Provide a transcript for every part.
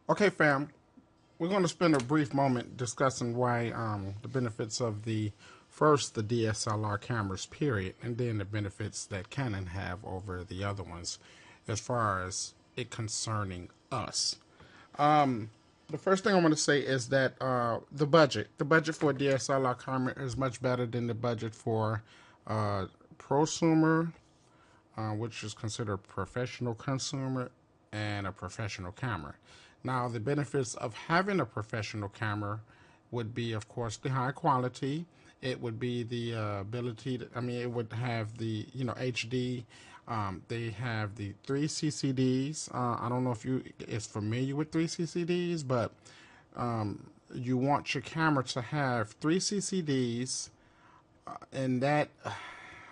Okay, fam, we're going to spend a brief moment discussing why the benefits of the DSLR cameras, period, and then the benefits that Canon have over the other ones as far as it concerning us. The first thing I want to say is that the budget for a DSLR camera is much better than the budget for prosumer, which is considered a professional consumer, and a professional camera. Now, the benefits of having a professional camera would be, of course, the high quality. It would be the ability to, it would have the, HD. They have the 3 CCDs. I don't know if you is familiar with 3 CCDs, but you want your camera to have 3 CCDs, and that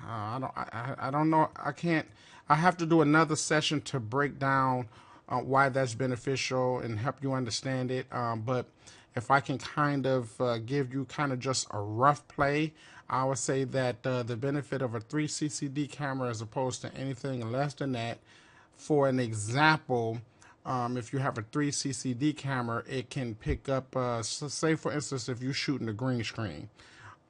I don't know. I can't. I have to do another session to break down why that's beneficial and help you understand it. But if I can kind of give you kind of just a rough play, I would say that the benefit of a 3 CCD camera as opposed to anything less than that. For an example, if you have a 3 CCD camera, it can pick up, say for instance, if you're shooting a green screen,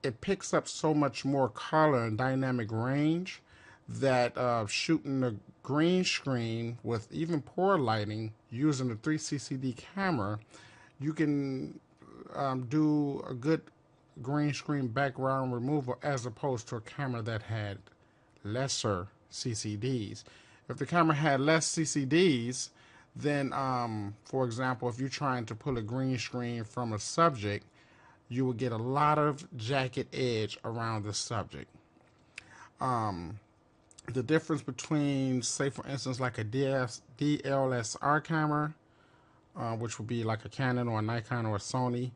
it picks up so much more color and dynamic range that shooting a green screen with even poor lighting using a 3 CCD camera, you can do a good green screen background removal as opposed to a camera that had lesser CCDs. If the camera had less CCDs, then, for example, if you're trying to pull a green screen from a subject, you will get a lot of jagged edge around the subject. The difference between, say, for instance, like a DSLR camera, which would be like a Canon or a Nikon or a Sony,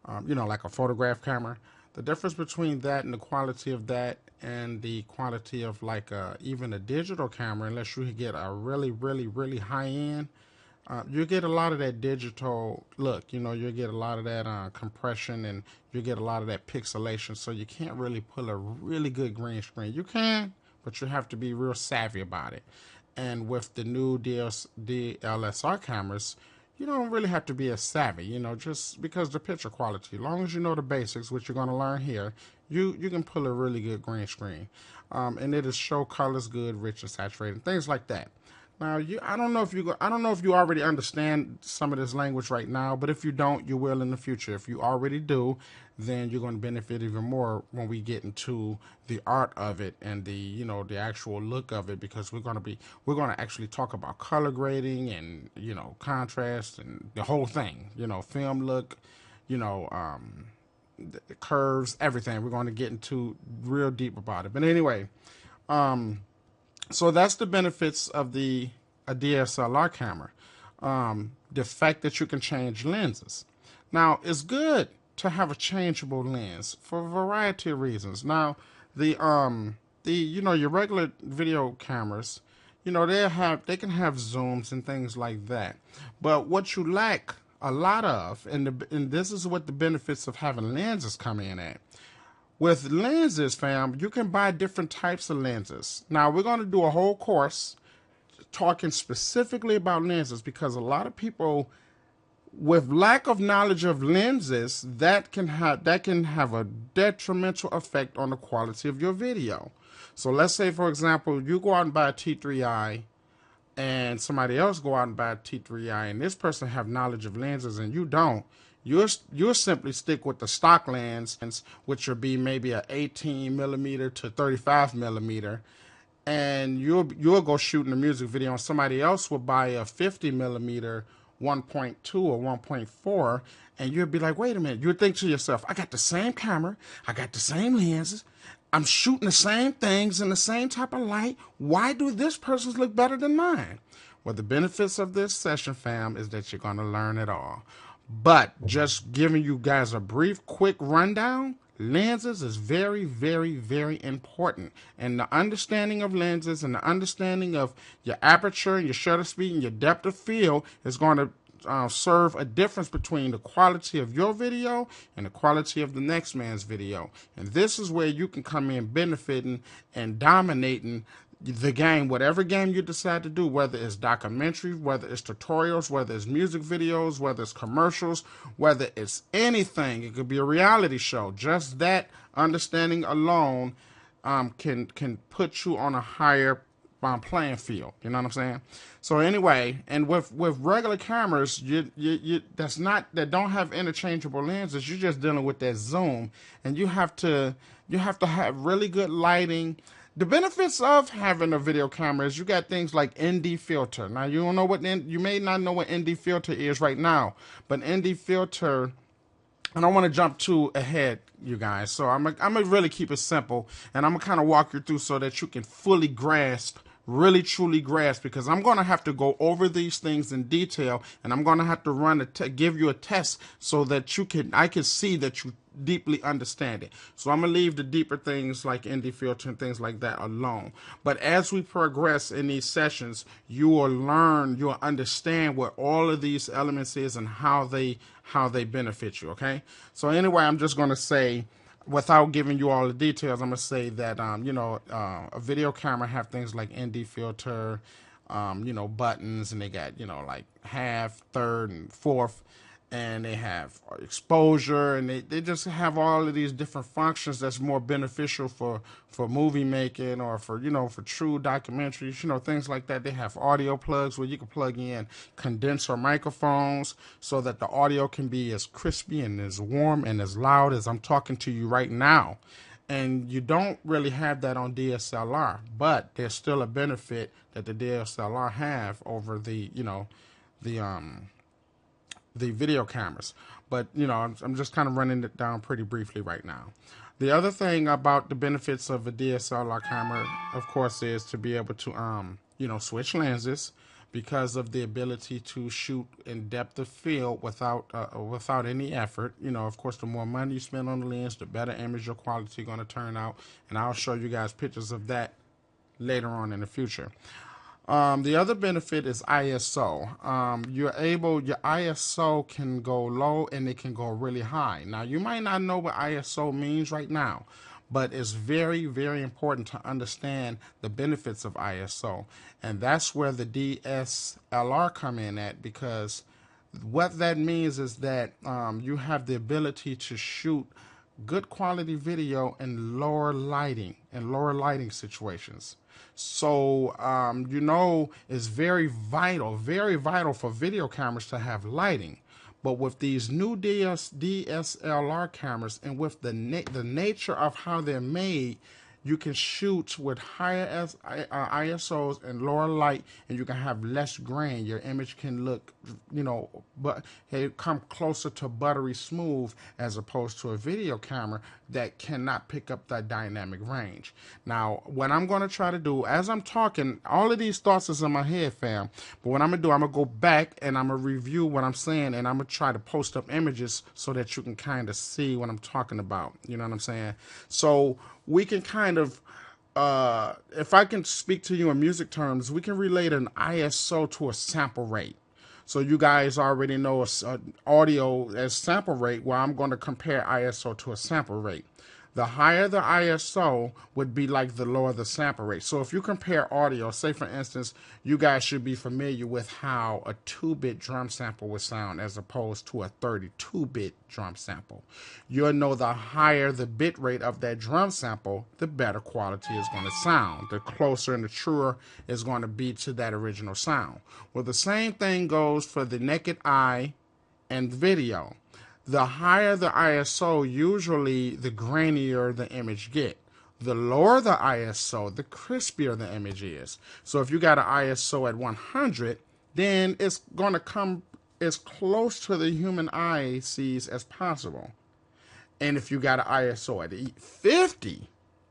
like a photograph camera. The difference between that and the quality of that and the quality of like even a digital camera, unless you get a really, really, really high end, you get a lot of that digital look. You get a lot of that compression, and you get a lot of that pixelation. So you can't really pull a really good green screen. You can, but you have to be real savvy about it. And with the new DSLR cameras, you don't really have to be as savvy, just because the picture quality, as long as you know the basics, which you're going to learn here, you can pull a really good green screen. And it'll show colors good, rich and saturated, things like that. Now, I don't know if you already understand some of this language right now, but if you don't, you will in the future. If you already do, then you're going to benefit even more when we get into the art of it and the actual look of it, because we're going to actually talk about color grading and contrast and the whole thing, film look, the curves, everything. We're going to get into real deep about it. But anyway, so that's the benefits of a DSLR camera. The fact that you can change lenses. Now, it's good to have a changeable lens for a variety of reasons. Now, your regular video cameras, they can have zooms and things like that. But what you lack a lot of, and this is what the benefits of having lenses come in at. With lenses, fam, you can buy different types of lenses. Now, we're going to do a whole course talking specifically about lenses, because a lot of people, with lack of knowledge of lenses, that can have a detrimental effect on the quality of your video. So let's say, for example, you go out and buy a T3i, and somebody else go out and buy a T3i, and this person have knowledge of lenses and you don't. You'll simply stick with the stock lens, which will be maybe a 18 millimeter to 35 millimeter, and you'll go shooting a music video, and somebody else will buy a 50 millimeter 1.2 or 1.4, and you'll be like, wait a minute. You'll think to yourself, I got the same camera, I got the same lenses, I'm shooting the same things in the same type of light. Why do this person's look better than mine? Well, the benefits of this session, fam, is that you're going to learn it all. But just giving you guys a brief, quick rundown, lenses is very, very, very important. And the understanding of lenses and the understanding of your aperture and your shutter speed and your depth of field is going to serve a difference between the quality of your video and the quality of the next man's video. And this is where you can come in benefiting and dominating the game, whatever game you decide to do, whether it's documentary, whether it's tutorials, whether it's music videos, whether it's commercials, whether it's anything, it could be a reality show. Just that understanding alone can put you on a higher playing field. You know what I'm saying? So anyway, and with regular cameras, you that don't have interchangeable lenses, you're just dealing with that zoom, and you have to have really good lighting. The benefits of having a video camera is you got things like ND filter. Now you don't know you may not know what ND filter is right now, but ND filter, I don't want to jump too ahead, you guys. So I'm gonna really keep it simple, and I'm gonna kind of walk you through so that you can fully grasp, really truly grasp, because I'm gonna have to go over these things in detail, and I'm gonna have to give you a test so that I can see that you deeply understand it. So I'm gonna leave the deeper things like ND filter and things like that alone. But as we progress in these sessions, you will learn, you'll understand what all of these elements is and how they benefit you. Okay. So anyway, I'm just gonna say, without giving you all the details, I'm gonna say that a video camera have things like ND filter, buttons, and they got like half, third, and fourth. And they have exposure, and they just have all of these different functions that's more beneficial for movie making, or for true documentaries, things like that. They have audio plugs where you can plug in condenser microphones so that the audio can be as crispy and as warm and as loud as I'm talking to you right now. And you don't really have that on DSLR, but there's still a benefit that the DSLR have over the video cameras. But I'm just kind of running it down pretty briefly right now. The other thing about the benefits of a DSLR camera, of course, is to be able to switch lenses, because of the ability to shoot in depth of field without any effort. Of course, the more money you spend on the lens, the better image your quality is going to turn out, and I'll show you guys pictures of that later on in the future. The other benefit is ISO. Your ISO can go low and it can go really high. Now, you might not know what ISO means right now, but it's very, very important to understand the benefits of ISO. And that's where the DSLR come in at, because what that means is that you have the ability to shoot good quality video in lower lighting situations. So, it's very vital for video cameras to have lighting. But with these new DSLR cameras, and with the nature of how they're made, you can shoot with higher ISOs and lower light, and you can have less grain. Your image can look, but come closer to buttery smooth, as opposed to a video camera that cannot pick up that dynamic range. Now, what I'm going to try to do, as I'm talking, all of these thoughts is in my head, fam. But what I'm going to do, I'm going to go back and I'm going to review what I'm saying, and I'm going to try to post up images so that you can kind of see what I'm talking about. You know what I'm saying? So we can kind of, if I can speak to you in music terms, we can relate an ISO to a sample rate. So you guys already know audio as sample rate. Well, I'm going to compare ISO to a sample rate. The higher the ISO would be like the lower the sample rate. So if you compare audio, say for instance, you guys should be familiar with how a 2-bit drum sample would sound as opposed to a 32-bit drum sample. You'll know the higher the bit rate of that drum sample, the better quality is going to sound. The closer and the truer is going to be to that original sound. Well, the same thing goes for the naked eye and video. The higher the ISO, usually the grainier the image get. The lower the ISO, the crispier the image is. So if you got an ISO at 100, then it's going to come as close to the human eye sees as possible. And if you got an ISO at 50,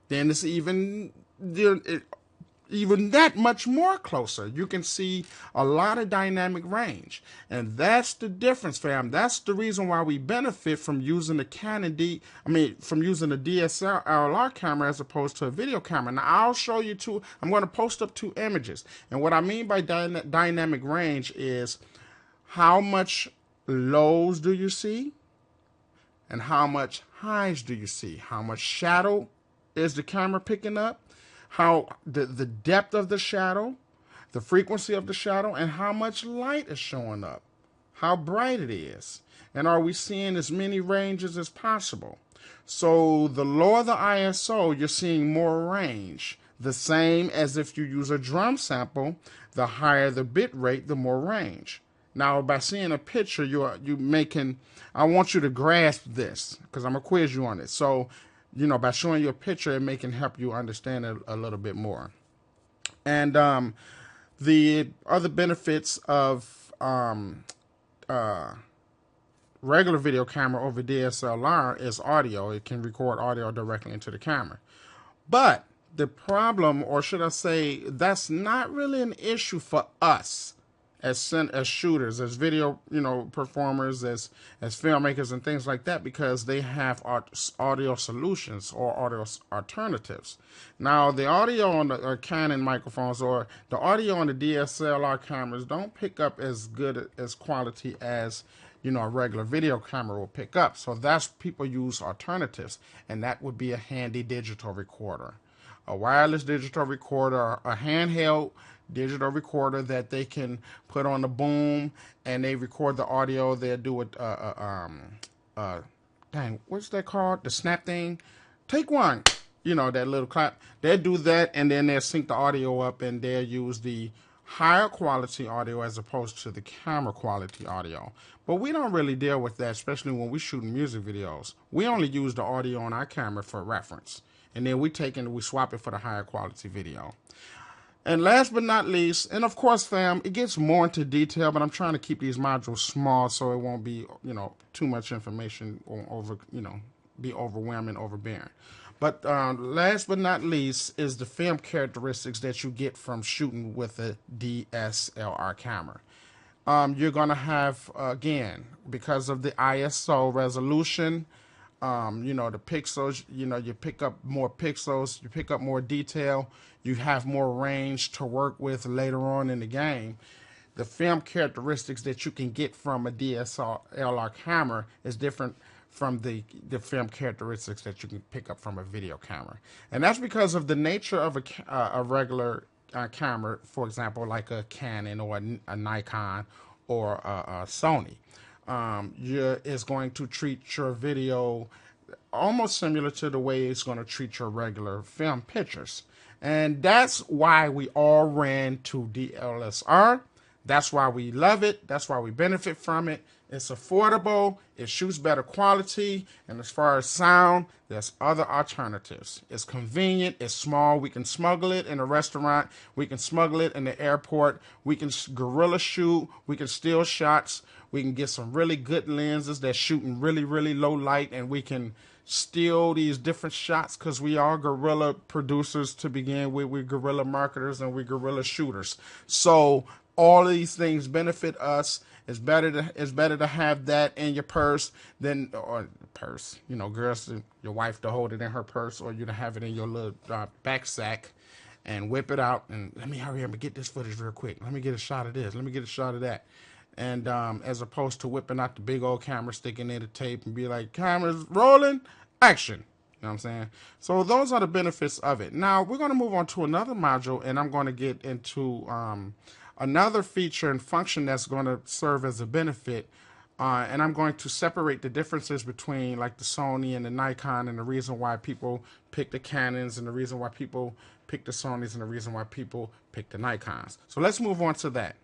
then it's even that much more closer. You can see a lot of dynamic range. And that's the difference, fam. That's the reason why we benefit from using the from using the DSLR camera as opposed to a video camera. Now, I'll show you I'm going to post up 2 images. And what I mean by dynamic range is how much lows do you see and how much highs do you see? How much shadow is the camera picking up? how the depth of the shadow, the frequency of the shadow, and how much light is showing up, how bright it is, and are we seeing as many ranges as possible. So the lower the ISO, you're seeing more range. The same as if you use a drum sample, the higher the bit rate, the more range. Now, by seeing a picture, you making, I want you to grasp this, because I'm going to quiz you on it. So, by showing you a picture, it may can help you understand it a little bit more. And the other benefits of regular video camera over DSLR is audio. It can record audio directly into the camera. But the problem, or should I say, that's not really an issue for us as shooters, as video, performers, as filmmakers and things like that, because they have audio solutions or audio alternatives. Now, the audio on the Canon microphones or the audio on the DSLR cameras don't pick up as good as quality as a regular video camera will pick up. So that's, people use alternatives, and that would be a handy digital recorder, a wireless digital recorder, a handheld digital recorder that they can put on the boom and they record the audio. They'll do it, dang, what's that called? The snap thing? Take one, that little clap. They'll do that, and then they'll sync the audio up, and they'll use the higher quality audio as opposed to the camera quality audio. But we don't really deal with that, especially when we're shooting music videos. We only use the audio on our camera for reference, and then we swap it for the higher quality video. And last but not least, and of course, fam, it gets more into detail, but I'm trying to keep these modules small so it won't be, too much information or be overwhelming, overbearing. But last but not least is the film characteristics that you get from shooting with a DSLR camera. You're going to have, again, because of the ISO resolution, the pixels, you pick up more pixels, you pick up more detail, you have more range to work with later on in the game. The film characteristics that you can get from a DSLR camera is different from the film characteristics that you can pick up from a video camera. And that's because of the nature of a regular camera, for example, like a Canon or a Nikon or a Sony. Is going to treat your video almost similar to the way it's going to treat your regular film pictures. And that's why we all ran to DSLR. That's why we love it. That's why we benefit from it. It's affordable. It shoots better quality. And as far as sound, there's other alternatives. It's convenient. It's small. We can smuggle it in a restaurant. We can smuggle it in the airport. We can guerrilla shoot. We can steal shots. We can get some really good lenses that shoot in really, really low light, and we can steal these different shots because we are guerrilla producers to begin with. We're guerrilla marketers and we're guerrilla shooters. So all of these things benefit us. It's better to have that in your purse than, or purse, girls, your wife to hold it in her purse, or you to have it in your little back sack and whip it out and let me hurry up and get this footage real quick. Let me get a shot of this. Let me get a shot of that. And as opposed to whipping out the big old camera, sticking in the tape and be like, camera's rolling, action. You know what I'm saying? So those are the benefits of it. Now we're going to move on to another module, and I'm going to get into another feature and function that's going to serve as a benefit. And I'm going to separate the differences between like the Sony and the Nikon, and the reason why people pick the Canons, and the reason why people pick the Sonys, and the reason why people pick the Nikons. So let's move on to that.